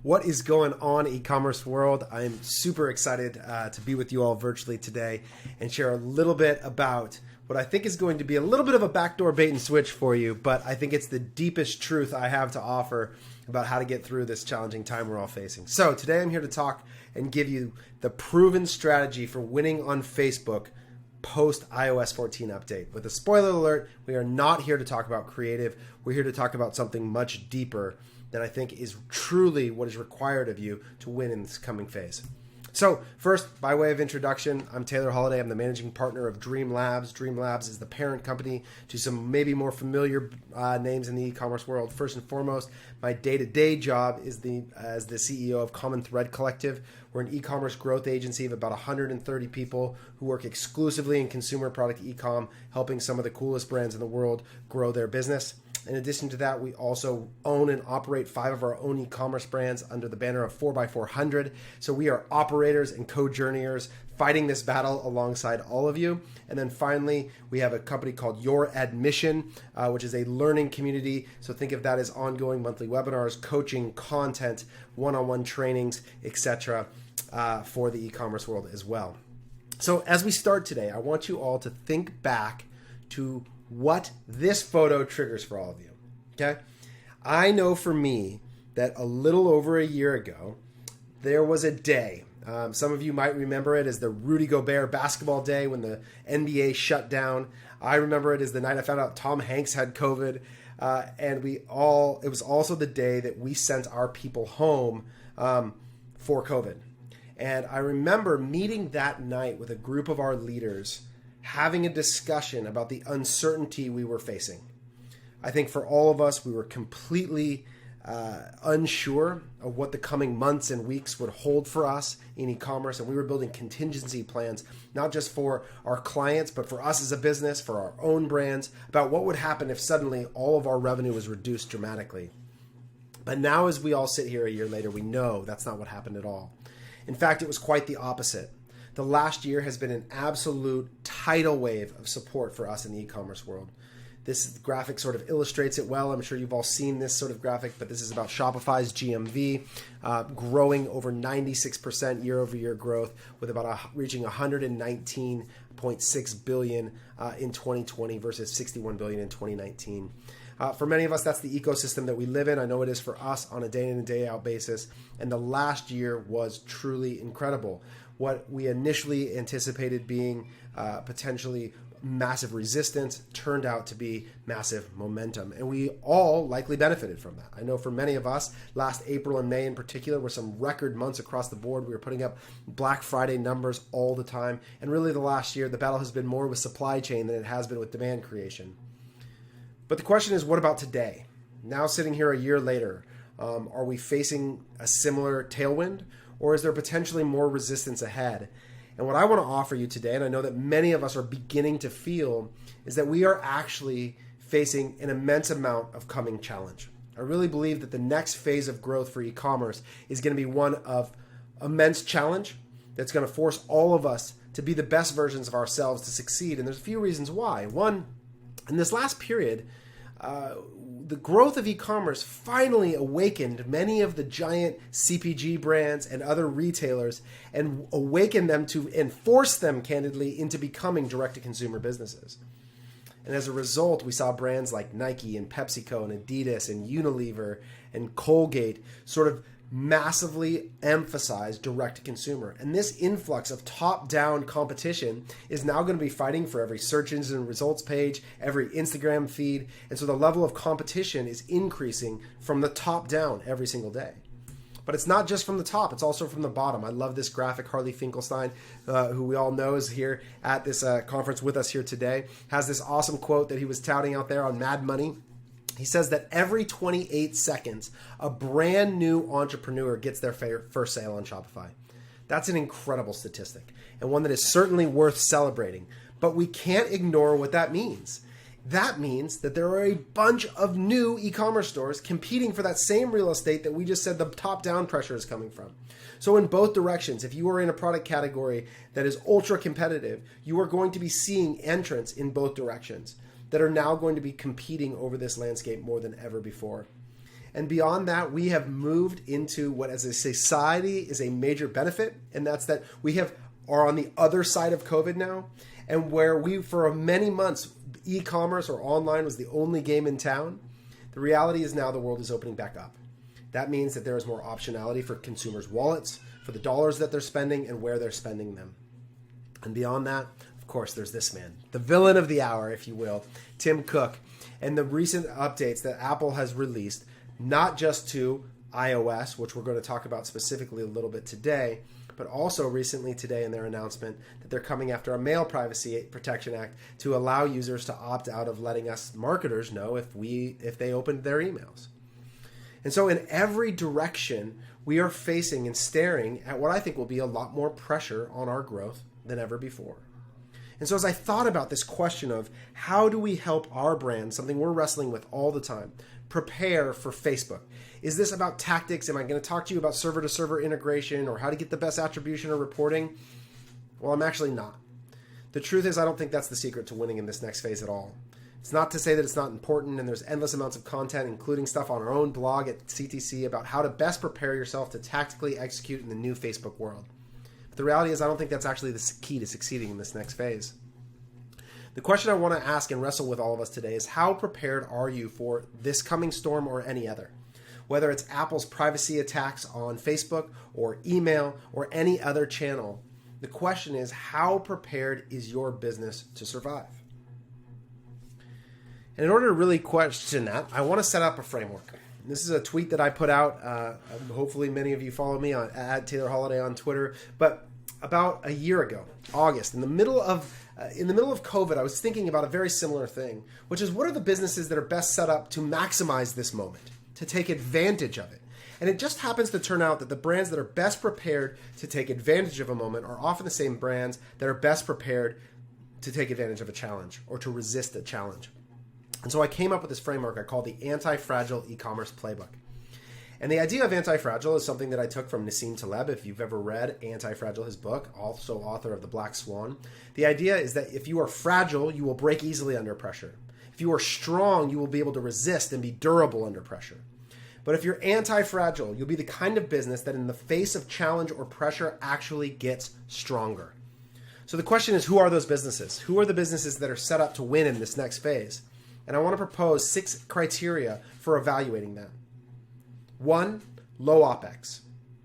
What is going on, e-commerce world? I'm super excited to be with you all virtually today and share a little bit about what I think is going to be a little bit of a backdoor bait and switch for you, but I think it's the deepest truth I have to offer about how to get through this challenging time we're all facing. So today I'm here to talk and give you the proven strategy for winning on Facebook post iOS 14 update. With a spoiler alert, we are not here to talk about creative. We're here to talk about something much deeper that I think is truly what is required of you to win in this coming phase. So first, by way of introduction, I'm Taylor Holliday. I'm the managing partner of Dream Labs. Dream Labs is the parent company to some maybe more familiar names in the e-commerce world. First and foremost, my day-to-day job is as the CEO of Common Thread Collective. We're an e-commerce growth agency of about 130 people who work exclusively in consumer product e-com, helping some of the coolest brands in the world grow their business. In addition to that, we also own and operate 5 of our own e-commerce brands under the banner of 4x400. So we are operators and co-journeyers fighting this battle alongside all of you. And then finally, we have a company called Your Admission, which is a learning community. So think of that as ongoing monthly webinars, coaching, content, one-on-one trainings, etc. For the e-commerce world as well. So as we start today, I want you all to think back to what this photo triggers for all of you, okay? I know for me that a little over a year ago, there was a day. Some of you might remember it as the Rudy Gobert basketball day when the NBA shut down. I remember it as the night I found out Tom Hanks had COVID. And it was also the day that we sent our people home for COVID. And I remember meeting that night with a group of our leaders having a discussion about the uncertainty we were facing. I think for all of us, we were completely unsure of what the coming months and weeks would hold for us in e-commerce, and we were building contingency plans, not just for our clients, but for us as a business, for our own brands, about what would happen if suddenly all of our revenue was reduced dramatically. But now as we all sit here a year later, we know that's not what happened at all. In fact, it was quite the opposite. The last year has been an absolute tidal wave of support for us in the e-commerce world. This graphic sort of illustrates it well. I'm sure you've all seen this sort of graphic, but this is about Shopify's GMV growing over 96% year-over-year growth, with reaching 119.6 billion in 2020 versus 61 billion in 2019. For many of us, that's the ecosystem that we live in. I know it is for us on a day-in and day-out basis. And the last year was truly incredible. What we initially anticipated being potentially massive resistance turned out to be massive momentum. And we all likely benefited from that. I know for many of us, last April and May in particular were some record months across the board. We were putting up Black Friday numbers all the time. And really the last year, the battle has been more with supply chain than it has been with demand creation. But the question is, what about today? Now sitting here a year later, are we facing a similar tailwind? Or is there potentially more resistance ahead? And what I want to offer you today, and I know that many of us are beginning to feel, is that we are actually facing an immense amount of coming challenge. I really believe that the next phase of growth for e-commerce is going to be one of immense challenge that's going to force all of us to be the best versions of ourselves to succeed. And there's a few reasons why. One, in this last period, the growth of e-commerce finally awakened many of the giant CPG brands and other retailers and awakened them to and forced them candidly into becoming direct-to-consumer businesses. And as a result, we saw brands like Nike and PepsiCo and Adidas and Unilever and Colgate sort of massively emphasize direct-to-consumer. And this influx of top-down competition is now going to be fighting for every search engine results page, every Instagram feed. And so the level of competition is increasing from the top down every single day. But it's not just from the top, it's also from the bottom. I love this graphic. Harley Finkelstein, who we all know is here at this conference with us here today, has this awesome quote that he was touting out there on Mad Money. He says that every 28 seconds, a brand new entrepreneur gets their first sale on Shopify. That's an incredible statistic and one that is certainly worth celebrating. But we can't ignore what that means. That means that there are a bunch of new e-commerce stores competing for that same real estate that we just said the top-down pressure is coming from. So in both directions, if you are in a product category that is ultra competitive, you are going to be seeing entrants in both directions that are now going to be competing over this landscape more than ever before. And beyond that, we have moved into what as a society is a major benefit, and that's that we are on the other side of COVID now, and where we, for many months, e-commerce or online was the only game in town. The reality is now the world is opening back up. That means that there is more optionality for consumers' wallets, for the dollars that they're spending and where they're spending them. And beyond that, of course, there's this man, the villain of the hour, if you will, Tim Cook, and the recent updates that Apple has released, not just to iOS, which we're going to talk about specifically a little bit today, but also recently today in their announcement that they're coming after a Mail Privacy Protection Act to allow users to opt out of letting us marketers know if they opened their emails. And so in every direction, we are facing and staring at what I think will be a lot more pressure on our growth than ever before. And so as I thought about this question of how do we help our brand, something we're wrestling with all the time, prepare for Facebook? Is this about tactics? Am I going to talk to you about server-to-server integration or how to get the best attribution or reporting? Well, I'm actually not. The truth is I don't think that's the secret to winning in this next phase at all. It's not to say that it's not important, and there's endless amounts of content, including stuff on our own blog at CTC about how to best prepare yourself to tactically execute in the new Facebook world. But the reality is I don't think that's actually the key to succeeding in this next phase. The question I want to ask and wrestle with all of us today is how prepared are you for this coming storm or any other? Whether it's Apple's privacy attacks on Facebook or email or any other channel, the question is how prepared is your business to survive? And in order to really question that, I want to set up a framework. This is a tweet that I put out. Hopefully many of you follow me on @TaylorHoliday on Twitter. But about a year ago, August, in the middle of COVID, I was thinking about a very similar thing, which is what are the businesses that are best set up to maximize this moment, to take advantage of it? And it just happens to turn out that the brands that are best prepared to take advantage of a moment are often the same brands that are best prepared to take advantage of a challenge or to resist a challenge. And so I came up with this framework I call the Anti-Fragile E-commerce Playbook. And the idea of anti-fragile is something that I took from Nassim Taleb. If you've ever read Anti-Fragile, his book, also author of The Black Swan. The idea is that if you are fragile, you will break easily under pressure. If you are strong, you will be able to resist and be durable under pressure. But if you're anti-fragile, you'll be the kind of business that in the face of challenge or pressure actually gets stronger. So the question is, who are those businesses? Who are the businesses that are set up to win in this next phase? And I want to propose 6 criteria for evaluating them. 1, low OPEX.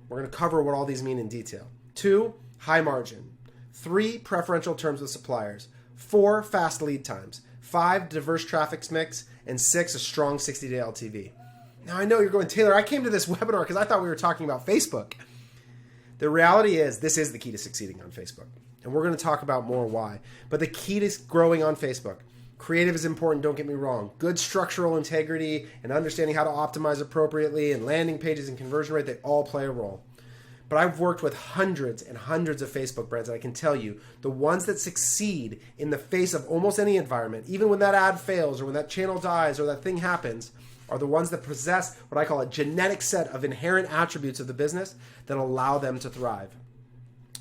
We're going to cover what all these mean in detail. 2, high margin. 3, preferential terms with suppliers. 4, fast lead times. 5, diverse traffic mix. And 6, a strong 60-day LTV. Now I know you're going, Taylor, I came to this webinar because I thought we were talking about Facebook. The reality is this is the key to succeeding on Facebook. And we're going to talk about more why. But the key to growing on Facebook, creative is important, don't get me wrong. Good structural integrity and understanding how to optimize appropriately and landing pages and conversion rate, they all play a role. But I've worked with hundreds and hundreds of Facebook brands, and I can tell you, the ones that succeed in the face of almost any environment, even when that ad fails or when that channel dies or that thing happens, are the ones that possess what I call a genetic set of inherent attributes of the business that allow them to thrive.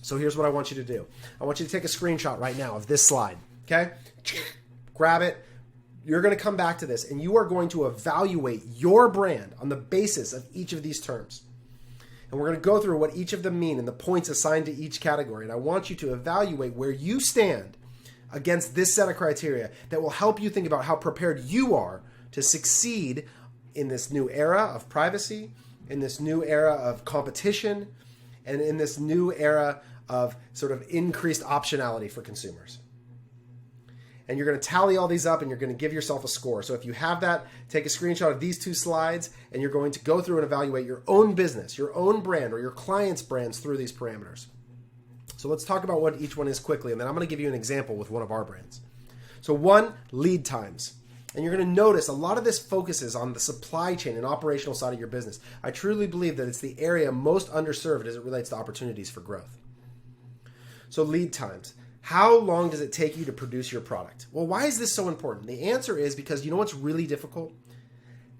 So here's what I want you to do. I want you to take a screenshot right now of this slide, okay? Grab it. You're going to come back to this, and you are going to evaluate your brand on the basis of each of these terms. And we're going to go through what each of them mean and the points assigned to each category. And I want you to evaluate where you stand against this set of criteria that will help you think about how prepared you are to succeed in this new era of privacy, in this new era of competition, and in this new era of sort of increased optionality for consumers. And you're going to tally all these up and you're going to give yourself a score. So if you have that, take a screenshot of these 2 slides and you're going to go through and evaluate your own business, your own brand, or your client's brands through these parameters. So let's talk about what each one is quickly, and then I'm going to give you an example with one of our brands. So 1, lead times. And you're going to notice a lot of this focuses on the supply chain and operational side of your business. I truly believe that it's the area most underserved as it relates to opportunities for growth. So lead times. How long does it take you to produce your product? Well, why is this so important? The answer is because you know what's really difficult?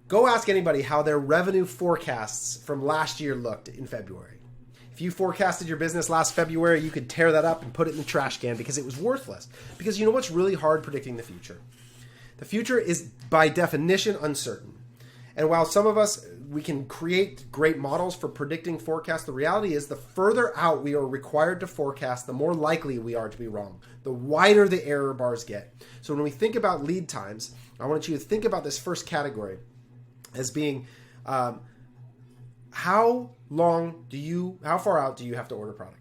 Go ask anybody how their revenue forecasts from last year looked in February. If you forecasted your business last February, you could tear that up and put it in the trash can because it was worthless. Because you know what's really hard predicting the future? The future is by definition uncertain. And while some of us we can create great models for predicting forecasts. The reality is the further out we are required to forecast, the more likely we are to be wrong. The wider the error bars get. So when we think about lead times, I want you to think about this first category as being how far out do you have to order product?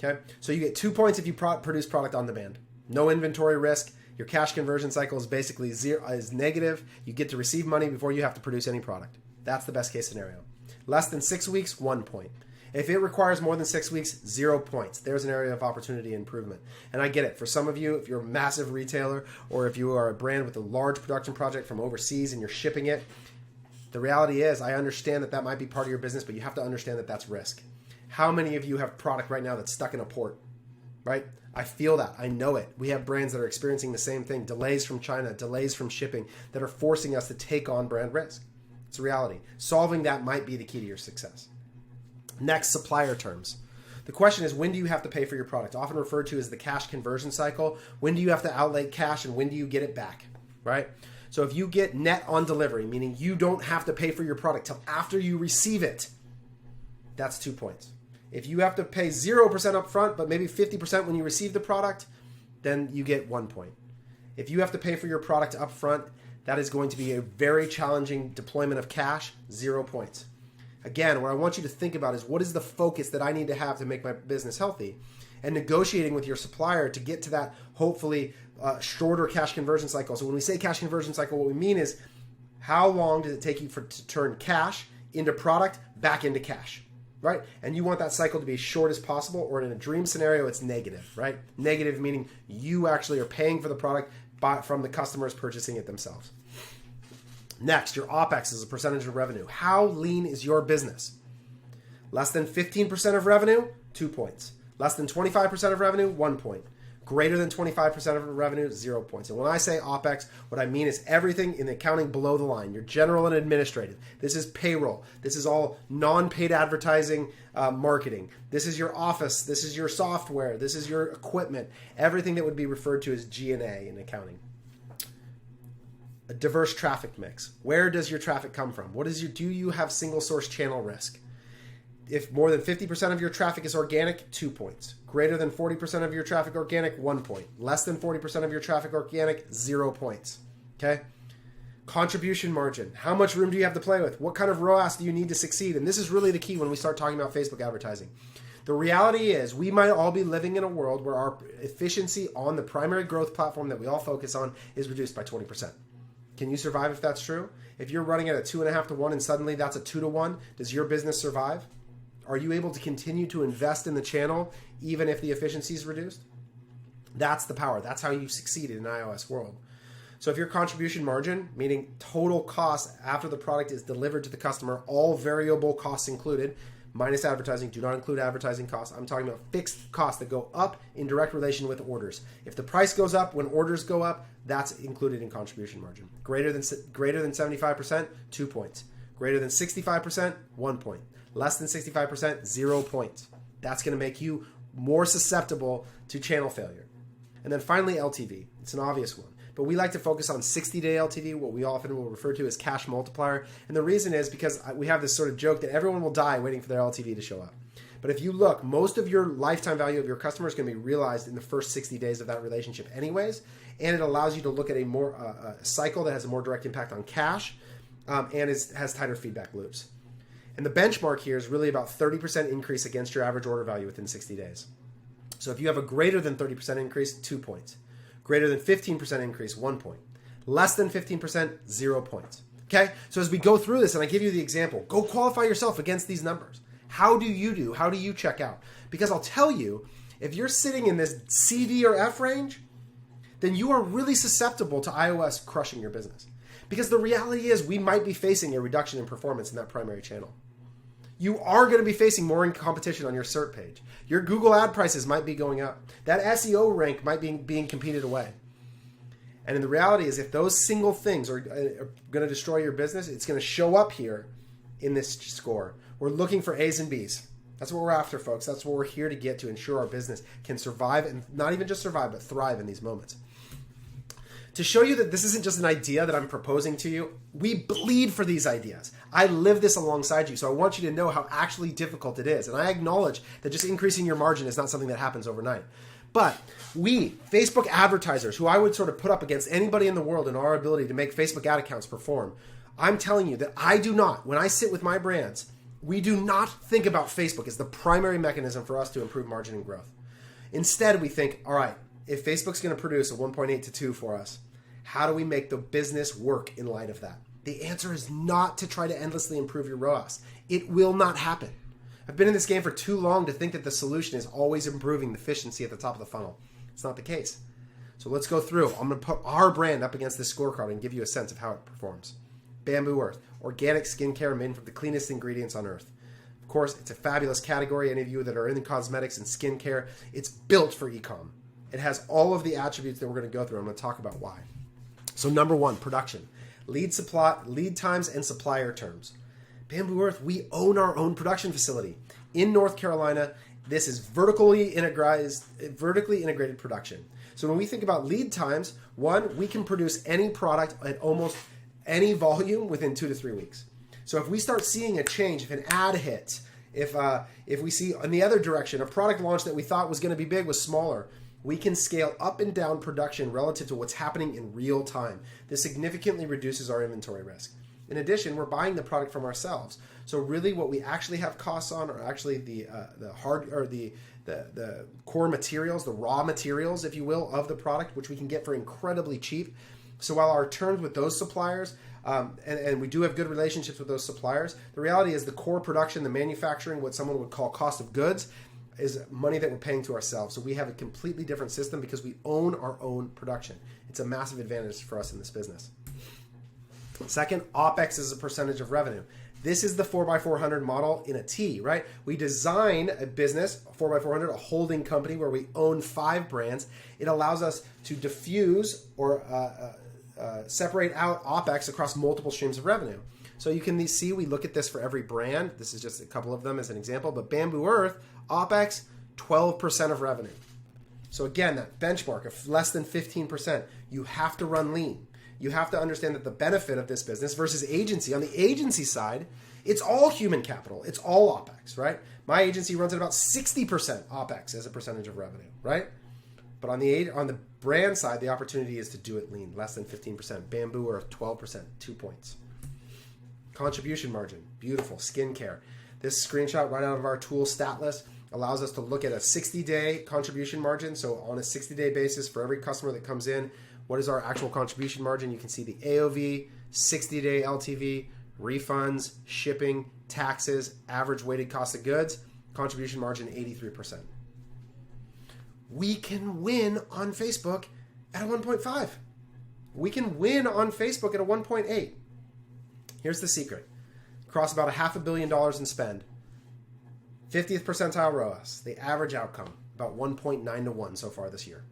Okay, so you get 2 points if you produce product on demand. No inventory risk. Your cash conversion cycle is basically is negative. You get to receive money before you have to produce any product. That's the best case scenario. Less than 6 weeks, 1 point. If it requires more than 6 weeks, 0 points. There's an area of opportunity improvement. And I get it. For some of you, if you're a massive retailer or if you are a brand with a large production project from overseas and you're shipping it, the reality is I understand that might be part of your business, but you have to understand that that's risk. How many of you have product right now that's stuck in a port, right? I feel that. I know it. We have brands that are experiencing the same thing. Delays from China, delays from shipping that are forcing us to take on brand risk. It's a reality. Solving that might be the key to your success. Next, supplier terms. The question is, when do you have to pay for your product? Often referred to as the cash conversion cycle. When do you have to outlay cash and when do you get it back, right? So if you get net on delivery, meaning you don't have to pay for your product till after you receive it, that's 2 points. If you have to pay 0% up front, but maybe 50% when you receive the product, then you get 1 point. If you have to pay for your product up front, that is going to be a very challenging deployment of cash, 0 points. Again, what I want you to think about is what is the focus that I need to have to make my business healthy? And negotiating with your supplier to get to that, hopefully, shorter cash conversion cycle. So when we say cash conversion cycle, what we mean is how long does it take you to turn cash into product back into cash? Right? And you want that cycle to be as short as possible, or in a dream scenario, it's negative, right? Negative meaning you actually are paying for the product from the customers purchasing it themselves. Next, your OPEX is a percentage of revenue. How lean is your business? Less than 15% of revenue, 2 points. Less than 25% of revenue, 1 point. Greater than 25% of revenue, 0 points. And when I say OPEX, what I mean is everything in the accounting below the line, your general and administrative. This is payroll. This is all non-paid advertising, marketing. This is your office. This is your software. This is your equipment. Everything that would be referred to as G&A in accounting. A diverse traffic mix. Where does your traffic come from? Do you have single source channel risk? If more than 50% of your traffic is organic, 2 points. Greater than 40% of your traffic organic, 1 point. Less than 40% of your traffic organic, 0 points. Okay? Contribution margin. How much room do you have to play with? What kind of ROAS do you need to succeed? And this is really the key when we start talking about Facebook advertising. The reality is we might all be living in a world where our efficiency on the primary growth platform that we all focus on is reduced by 20%. Can you survive if that's true? If you're running at a 2.5 to 1 and suddenly that's a 2 to 1, does your business survive? Are you able to continue to invest in the channel even if the efficiency is reduced? That's the power. That's how you succeed in an iOS world. So if your contribution margin, meaning total cost after the product is delivered to the customer, all variable costs included, minus advertising, do not include advertising costs. I'm talking about fixed costs that go up in direct relation with orders. If the price goes up when orders go up, that's included in contribution margin. Greater than 75%, 2 points. Greater than 65%, 1 point. Less than 65%, 0 points. That's going to make you more susceptible to channel failure. And then finally, LTV. It's an obvious one. But we like to focus on 60-day LTV, what we often will refer to as cash multiplier. And the reason is because we have this sort of joke that everyone will die waiting for their LTV to show up. But if you look, most of your lifetime value of your customer is going to be realized in the first 60 days of that relationship anyways. And it allows you to look at a more cycle that has a more direct impact on cash and has tighter feedback loops. And the benchmark here is really about 30% increase against your average order value within 60 days. So if you have a greater than 30% increase, 2 points. Greater than 15% increase, 1 point. Less than 15%, 0 points. Okay? So as we go through this, and I give you the example, go qualify yourself against these numbers. How do you do? How do you check out? Because I'll tell you, if you're sitting in this C, D, or F range, then you are really susceptible to iOS crushing your business. Because the reality is we might be facing a reduction in performance in that primary channel. You are going to be facing more competition on your SERP page. Your Google ad prices might be going up. That SEO rank might be being competed away. And the reality is if those single things are going to destroy your business, it's going to show up here in this score. We're looking for A's and B's. That's what we're after, folks. That's what we're here to get to ensure our business can survive, and not even just survive, but thrive in these moments. to show you that this isn't just an idea that I'm proposing to you. We bleed for these ideas. I live this alongside you, so I want you to know how actually difficult it is. And I acknowledge that just increasing your margin is not something that happens overnight. But we, Facebook advertisers, who I would sort of put up against anybody in the world in our ability to make Facebook ad accounts perform, I'm telling you that I do not, when I sit with my brands, we do not think about Facebook as the primary mechanism for us to improve margin and growth. Instead, we think, all right, if Facebook's going to produce a 1.8 to 2 for us, how do we make the business work in light of that? The answer is not to try to endlessly improve your ROAS. It will not happen. I've been in this game for too long to think that the solution is always improving the efficiency at the top of the funnel. It's not the case. So let's go through. I'm going to put our brand up against this scorecard and give you a sense of how it performs. Bamboo Earth, organic skincare made from the cleanest ingredients on earth. Of course, it's a fabulous category. Any of you that are in the cosmetics and skincare, it's built for e-com. It has all of the attributes that we're going to go through. I'm going to talk about why. So number one, production. Lead times and supplier terms. Bamboo Earth, we own our own production facility in North Carolina. This is vertically integrated production. So when we think about lead times, one, we can produce any product at almost any volume within 2 to 3 weeks. So if we start seeing a change, if an ad hits, if we see in the other direction, a product launch that we thought was going to be big was smaller, we can scale up and down production relative to what's happening in real time. This significantly reduces our inventory risk. In addition, we're buying the product from ourselves. So really what we actually have costs on are actually the core materials, the raw materials, if you will, of the product, which we can get for incredibly cheap. So while our terms with those suppliers, and we do have good relationships with those suppliers, the reality is the core production, the manufacturing, what someone would call cost of goods, is money that we're paying to ourselves. So we have a completely different system because we own our own production. It's a massive advantage for us in this business. Second, OpEx is a percentage of revenue. This is the 4x400 model in a T, right? We design a business, 4x400, a holding company where we own 5 brands. It allows us to diffuse or separate out OpEx across multiple streams of revenue. So you can see, we look at this for every brand. This is just a couple of them as an example, but Bamboo Earth, OpEx, 12% of revenue. So again, that benchmark of less than 15%, you have to run lean. You have to understand that the benefit of this business versus agency, on the agency side, it's all human capital. It's all OpEx, right? My agency runs at about 60% OpEx as a percentage of revenue, right? But on the brand side, the opportunity is to do it lean, less than 15%. Bamboo Earth, 12%, 2 points. Contribution margin, beautiful. Skincare. This screenshot right out of our tool, Statless, allows us to look at a 60-day contribution margin. So on a 60-day basis for every customer that comes in, what is our actual contribution margin? You can see the AOV, 60-day LTV, refunds, shipping, taxes, average weighted cost of goods, contribution margin 83%. We can win on Facebook at a 1.5. We can win on Facebook at a 1.8. Here's the secret. Across about $500 million in spend, 50th percentile ROAS, the average outcome, about 1.9 to 1 so far this year.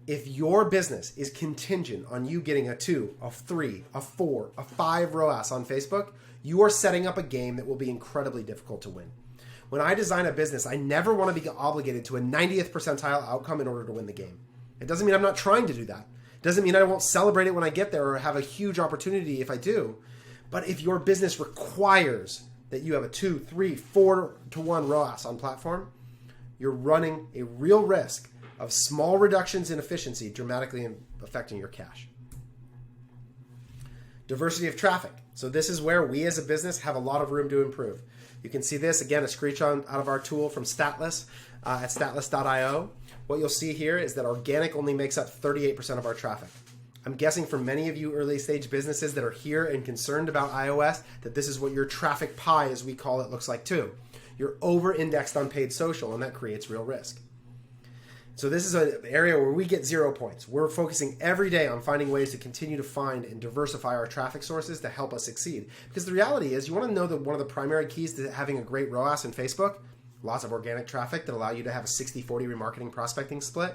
If your business is contingent on you getting a 2, a 3, a 4, a 5 ROAS on Facebook, you are setting up a game that will be incredibly difficult to win. When I design a business, I never want to be obligated to a 90th percentile outcome in order to win the game. It doesn't mean I'm not trying to do that. It doesn't mean I won't celebrate it when I get there or have a huge opportunity if I do. But if your business requires that you have a 2, 3, 4 to 1 ROAS on platform, you're running a real risk of small reductions in efficiency dramatically affecting your cash. Diversity of traffic. So this is where we as a business have a lot of room to improve. You can see this, again, a screenshot out of our tool from Statless at statless.io. What you'll see here is that organic only makes up 38% of our traffic. I'm guessing for many of you early stage businesses that are here and concerned about iOS, that this is what your traffic pie, as we call it, looks like too. You're over-indexed on paid social, and that creates real risk. So this is an area where we get 0 points. We're focusing every day on finding ways to continue to find and diversify our traffic sources to help us succeed. Because the reality is, you want to know that one of the primary keys to having a great ROAS in Facebook, lots of organic traffic that allow you to have a 60-40 remarketing prospecting split.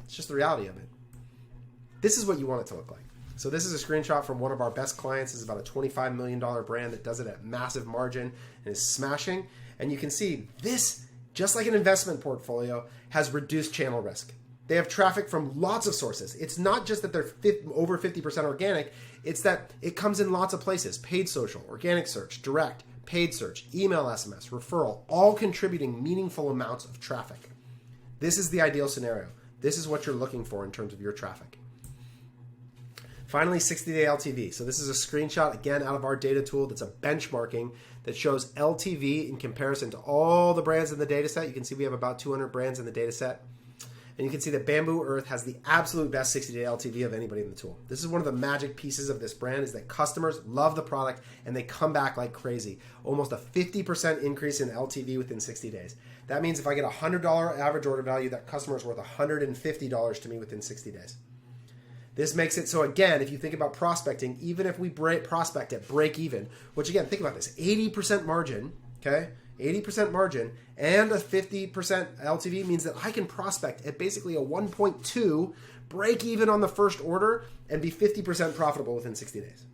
It's just the reality of it. This is what you want it to look like. So this is a screenshot from one of our best clients. This is about a $25 million brand that does it at massive margin and is smashing. And you can see this, just like an investment portfolio, has reduced channel risk. They have traffic from lots of sources. It's not just that they're over 50% organic. It's that it comes in lots of places. Paid social, organic search, direct, paid search, email, SMS, referral, all contributing meaningful amounts of traffic. This is the ideal scenario. This is what you're looking for in terms of your traffic. Finally, 60-day LTV. So this is a screenshot, again, out of our data tool that's a benchmarking that shows LTV in comparison to all the brands in the data set. You can see we have about 200 brands in the data set. And you can see that Bamboo Earth has the absolute best 60-day LTV of anybody in the tool. This is one of the magic pieces of this brand, is that customers love the product and they come back like crazy. Almost a 50% increase in LTV within 60 days. That means if I get a $100 average order value, that customer is worth $150 to me within 60 days. This makes it so, again, if you think about prospecting, even if we prospect at break even, which again, think about this, 80% margin, okay? 80% margin and a 50% LTV means that I can prospect at basically a 1.2 break even on the first order and be 50% profitable within 60 days.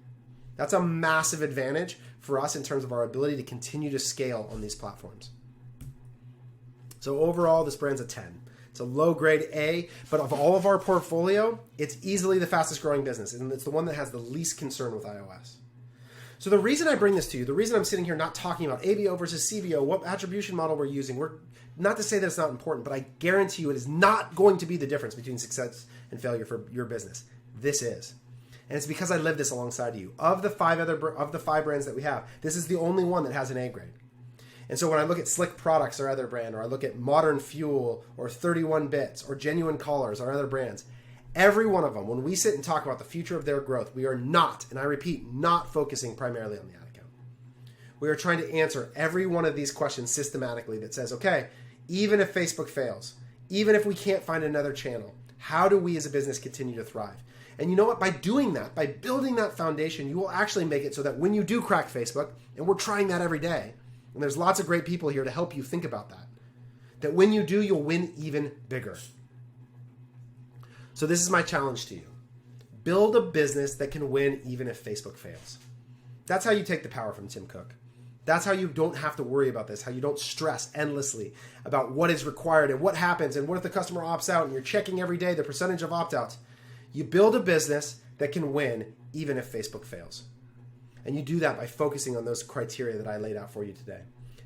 That's a massive advantage for us in terms of our ability to continue to scale on these platforms. So overall, this brand's a 10. It's a low grade A, but of all of our portfolio, it's easily the fastest growing business, and it's the one that has the least concern with iOS. So the reason I bring this to you, the reason I'm sitting here not talking about ABO versus CBO, what attribution model we're using, we're not to say that it's not important, but I guarantee you it is not going to be the difference between success and failure for your business. This is. And it's because I live this alongside you. Of the five brands that we have, this is the only one that has an A grade. And so when I look at Slick Products, our other brand, or I look at Modern Fuel, or 31 Bits, or Genuine Collars, our other brands, every one of them, when we sit and talk about the future of their growth, we are not, and I repeat, not focusing primarily on the ad account. We are trying to answer every one of these questions systematically that says, okay, even if Facebook fails, even if we can't find another channel, how do we as a business continue to thrive? And you know what? By doing that, by building that foundation, you will actually make it so that when you do crack Facebook, and we're trying that every day, and there's lots of great people here to help you think about that, that when you do, you'll win even bigger. So this is my challenge to you. Build a business that can win even if Facebook fails. That's how you take the power from Tim Cook. That's how you don't have to worry about this, how you don't stress endlessly about what is required and what happens and what if the customer opts out and you're checking every day the percentage of opt-outs. You build a business that can win even if Facebook fails. And you do that by focusing on those criteria that I laid out for you today.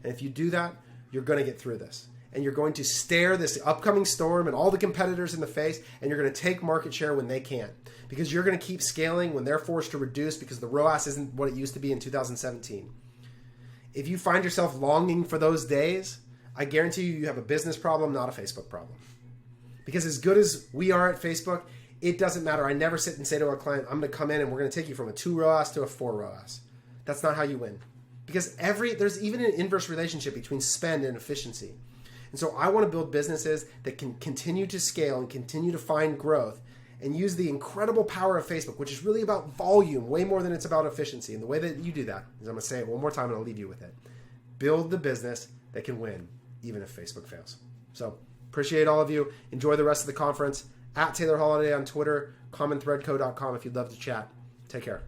And if you do that, you're going to get through this. And you're going to stare this upcoming storm and all the competitors in the face, and you're going to take market share when they can't. Because you're going to keep scaling when they're forced to reduce because the ROAS isn't what it used to be in 2017. If you find yourself longing for those days, I guarantee you have a business problem, not a Facebook problem. Because as good as we are at Facebook, it doesn't matter. I never sit and say to a client, I'm going to come in and we're going to take you from a 2 ROAS to a 4 ROAS. That's not how you win. Because there's even an inverse relationship between spend and efficiency. And so I want to build businesses that can continue to scale and continue to find growth and use the incredible power of Facebook, which is really about volume way more than it's about efficiency. And the way that you do that is I'm going to say it one more time and I'll leave you with it. Build the business that can win even if Facebook fails. So appreciate all of you. Enjoy the rest of the conference. @TaylorHoliday on Twitter, commonthreadco.com if you'd love to chat. Take care.